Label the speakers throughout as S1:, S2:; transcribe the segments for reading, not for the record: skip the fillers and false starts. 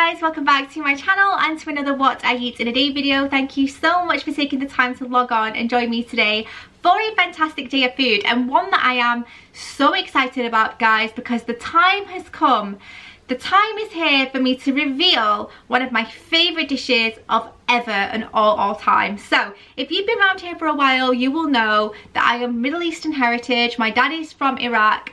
S1: guys, welcome back to my channel and to another what I eat in a day video. Thank you so much for taking the time to log on and join me today for a fantastic day of food, and one that I am so excited about, guys, because the time has come. The time is here for me to reveal one of my favourite dishes of ever and all time. So if you've been around here for a while, you will know that I am Middle Eastern heritage. My dad is from Iraq.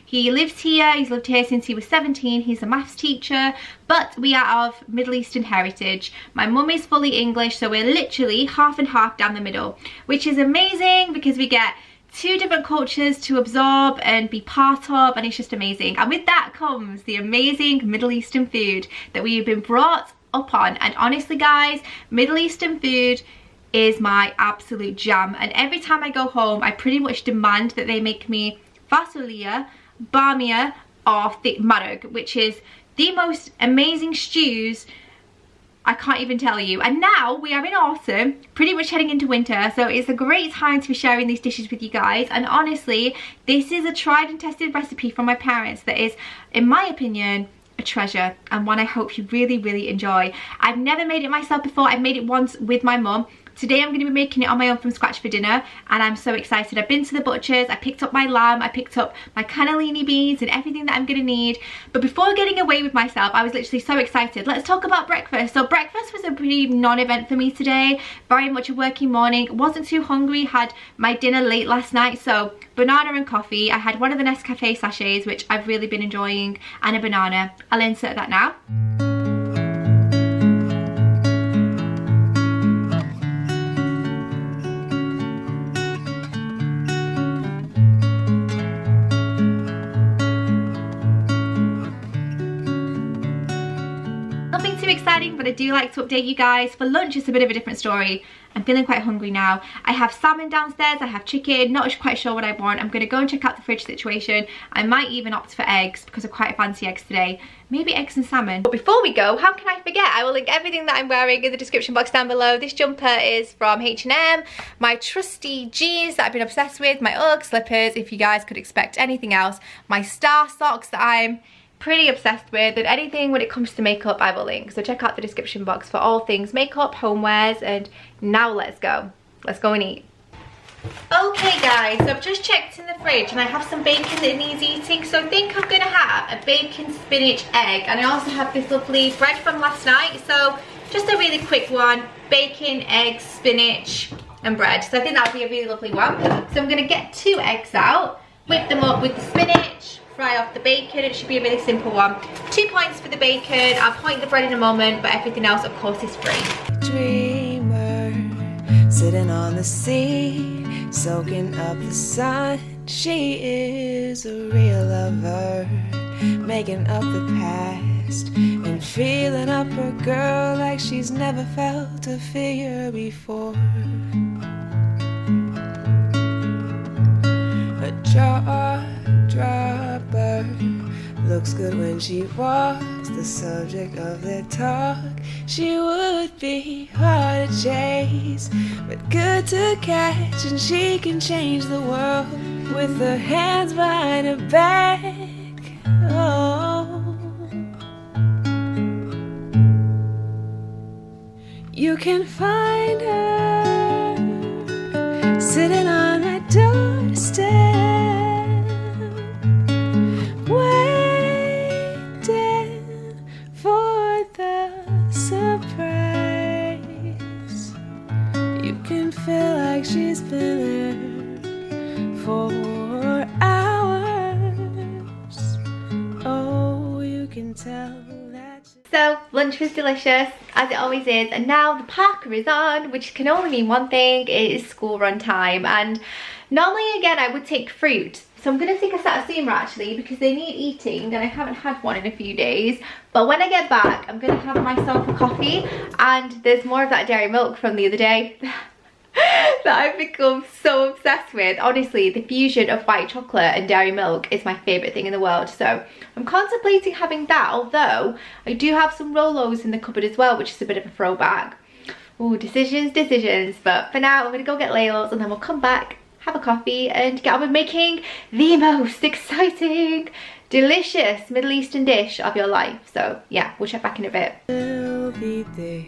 S1: He lives here. He's lived here since he was 17. He's a maths teacher, but we are of Middle Eastern heritage. My mum is fully English, so we're literally half and half down the middle, which is amazing because we get two different cultures to absorb and be part of, and it's just amazing. And with that comes the amazing Middle Eastern food that we have been brought up on. And honestly, guys, Middle Eastern food is my absolute jam, and every time I go home I pretty much demand that they make me fasuliyah, bamia, or thick marag, which is the most amazing stews. I can't even tell you. And now we are in autumn, pretty much heading into winter, so it's a great time to be sharing these dishes with you guys. And honestly, this is a tried and tested recipe from my parents that is, in my opinion, a treasure, and one I hope you really enjoy. I've never made it myself before. I've made it once with my mum. Today I'm going to be making it on my own from scratch for dinner, and I'm so excited. I've been to the butcher's, I picked up my lamb, I picked up my cannellini beans and everything that I'm going to need. But before getting away with myself, I was literally so excited. Let's talk about breakfast. So breakfast was a pretty non-event for me today. Very much a working morning. Wasn't too hungry, had my dinner late last night, so banana and coffee. I had one of the Nescafe sachets, which I've really been enjoying, and a banana. I'll insert that now. Nothing too exciting, but I do like to update you guys. For lunch, it's a bit of a different story. I'm feeling quite hungry now. I have salmon downstairs, I have chicken, not quite sure what I want. I'm going to go and check out the fridge situation. I might even opt for eggs because I quite fancy eggs today. Maybe eggs and salmon. But before we go, how can I forget? I will link everything that I'm wearing in the description box down below. This jumper is from H&M. My trusty jeans that I've been obsessed with. My Ugg slippers, if you guys could expect anything else. My star socks that I'm pretty obsessed with, and anything when it comes to makeup I will link. So check out the description box for all things makeup, homewares, and now let's go and eat. Okay guys, so I've just checked in the fridge and I have some bacon that needs eating, so I think I'm gonna have a bacon spinach egg, and I also have this lovely bread from last night, so just a really quick one: bacon, eggs, spinach and bread. So I think that would be a really lovely one. So I'm gonna get 2 eggs out, whip them up with the spinach, fry off the bacon. It should be a really simple one. 2 points for the bacon. I'll point the bread in a moment, but everything else of course is free.
S2: Dreamer, sitting on the sea, soaking up the sun. She is a real lover, making up the past and feeling up her girl like she's never felt a figure before. A jaw-dropper, looks good when she walks, the subject of their talk. She would be hard to chase, but good to catch, and she can change the world with her hands behind her back. Oh, you can find her sitting on my doorstep, waiting for the surprise. You can feel like she's been there for hours. Oh, you can tell that.
S1: So lunch was delicious, as it always is, and now the Parker is on, which can only mean one thing: it is school run time. And normally again I would take fruit, so I'm going to take a satsuma actually because they need eating and I haven't had one in a few days. But when I get back I'm going to have myself a coffee, and there's more of that dairy milk from the other day that I've become so obsessed with. Honestly, the fusion of white chocolate and dairy milk is my favourite thing in the world, so I'm contemplating having that, although I do have some Rolos in the cupboard as well, which is a bit of a throwback. Ooh, decisions, but for now I'm going to go get Layles and then we'll come back, have a coffee and get on with making the most exciting delicious Middle Eastern dish of your life. So yeah, we'll check back in a bit.
S2: We'll be there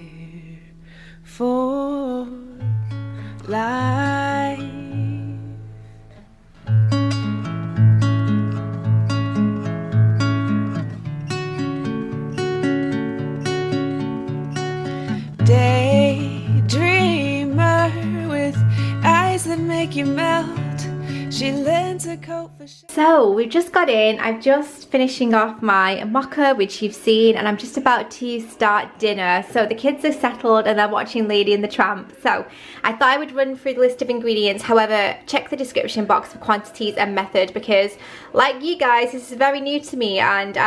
S2: for life. Daydreamer with eyes that make you melt. She lends a coat for
S1: So we've just got in. I'm just finishing off my mocha, which you've seen, and I'm just about to start dinner. So the kids are settled and they're watching Lady and the Tramp. So I thought I would run through the list of ingredients. However, check the description box for quantities and method, because like you guys, this is very new to me, and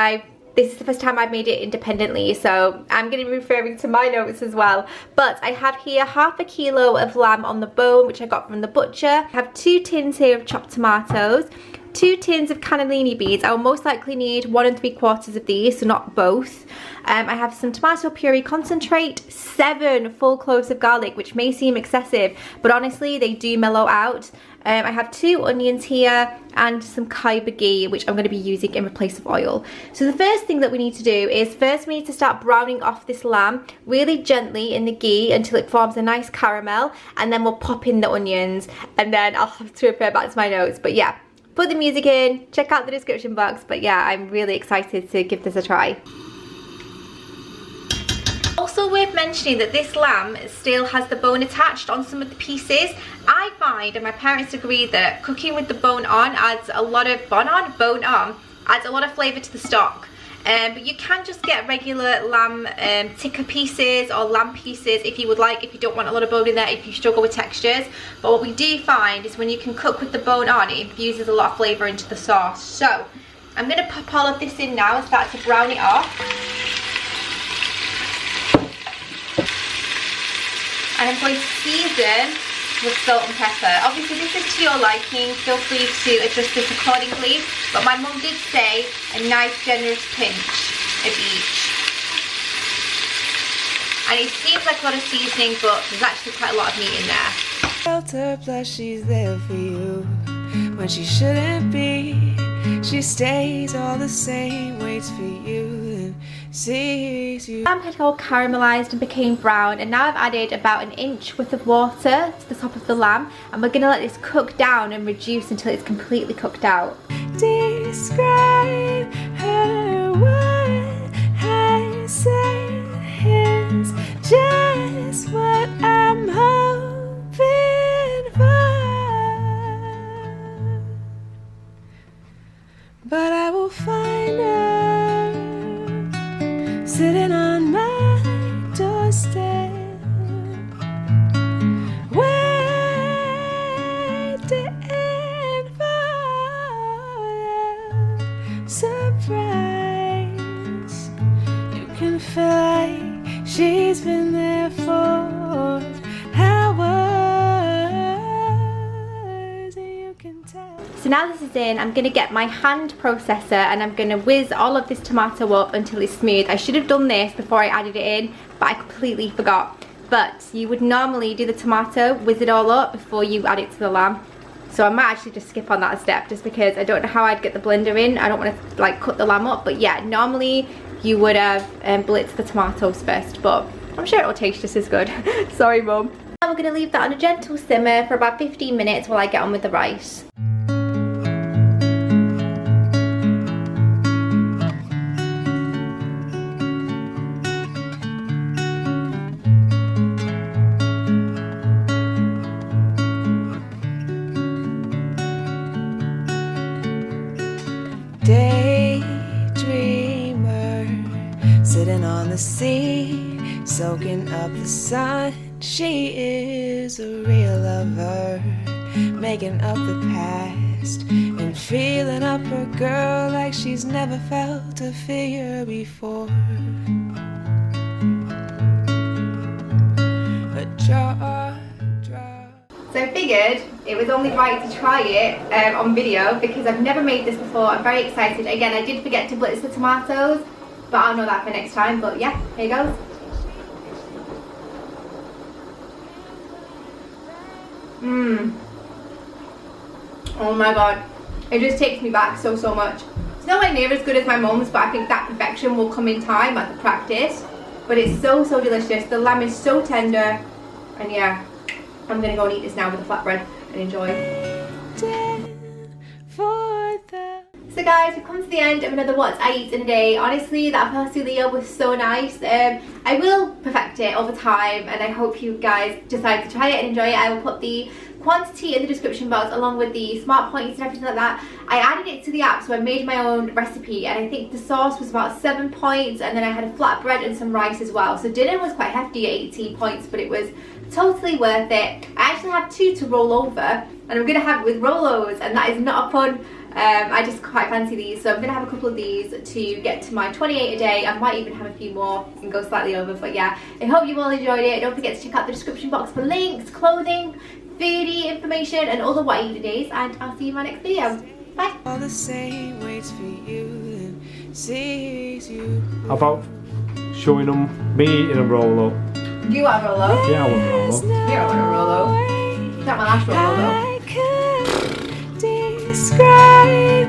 S1: this is the first time I've made it independently, so I'm going to be referring to my notes as well. But I have here ½ kilo of lamb on the bone, which I got from the butcher. I have 2 tins here of chopped tomatoes, 2 tins of cannellini beans. I will most likely need 1 3/4 of these, so not both. I have some tomato puree concentrate, 7 full cloves of garlic, which may seem excessive, but honestly they do mellow out. I have 2 onions here and some kaiba ghee, which I'm going to be using in place of oil. So the first thing that we need to do is first we need to start browning off this lamb really gently in the ghee until it forms a nice caramel, and then we'll pop in the onions, and then I'll have to refer back to my notes. But yeah, put the music in, check out the description box. But yeah, I'm really excited to give this a try. Also worth mentioning that this lamb still has the bone attached on some of the pieces. I find, and my parents agree, that cooking with the bone on adds a lot of adds a lot of flavour to the stock. But you can just get regular lamb tikka pieces or lamb pieces if you would like, if you don't want a lot of bone in there, if you struggle with textures. But what we do find is when you can cook with the bone on, it infuses a lot of flavour into the sauce. So I'm going to pop all of this in now and start to brown it off. And I'm going to season with salt and pepper. Obviously this is to your liking, feel free to adjust this accordingly, but my mum did say a nice generous pinch of each. And it seems like a lot of seasoning, but there's actually quite a lot of meat in there.
S2: Shelter, plus she's there for you when she shouldn't be. She stays all the same, waits for you and sees you.
S1: Lamb had all caramelized and became brown, and now I've added about 1 inch worth of water to the top of the lamb, and we're gonna let this cook down and reduce until it's completely cooked out.
S2: Describe her, what I say is just what I'm hoping for. But I will find her sitting on my doorstep, waiting for a surprise. You can feel like she's been there for hours, and you can tell.
S1: So now this is in, I'm going to get my hand processor and I'm going to whiz all of this tomato up until it's smooth. I should have done this before I added it in, but I completely forgot. But you would normally do the tomato, whiz it all up before you add it to the lamb. So I might actually just skip on that step just because I don't know how I'd get the blender in. I don't want to like cut the lamb up, but yeah, normally you would have blitzed the tomatoes first, but I'm sure it'll taste just as good. Sorry mum. Now we're going to leave that on a gentle simmer for about 15 minutes while I get on with the rice.
S2: Daydreamer, sitting on the sea, soaking up the sun. She is a real lover, making up the past and feeling up her girl like she's never felt a figure before. A jaw drop.
S1: So I figured it was only right to try it on video because I've never made this before. I'm very excited. Again, I did forget to blitz the tomatoes, but I'll know that for next time. But yeah, here goes. Oh my god. It just takes me back so much. It's nowhere near as good as my mum's, but I think that perfection will come in time at the practice. But it's so delicious. The lamb is so tender, and yeah, I'm gonna go and eat this now with a flatbread and enjoy. So guys, we've come to the end of another What I Eat in a Day. Honestly, that pastillo was so nice. I will perfect it over time, and I hope you guys decide to try it and enjoy it. I will put the quantity in the description box along with the smart points and everything like that. I added it to the app, so I made my own recipe, and I think the sauce was about 7 points, and then I had a flatbread and some rice as well. So dinner was quite hefty at 18 points, but it was totally worth it. I actually have 2 to roll over, and I'm gonna have it with Rolos, and that is not a pun. I just quite fancy these, so I'm going to have a couple of these to get to my 28 a day. I might even have a few more and go slightly over, but yeah, I hope you all enjoyed it. Don't forget to check out the description box for links, clothing, foodie information, and all the What I Eat days, and I'll see you in my next video. Bye!
S2: All the same waits for you and sees you.
S3: How about showing them me eating a Rolo?
S1: Do you want a Rolo?
S3: Yeah, I want a Rolo.
S1: Yeah, I want a Rolo. Is that my last Rolo though?
S2: Describe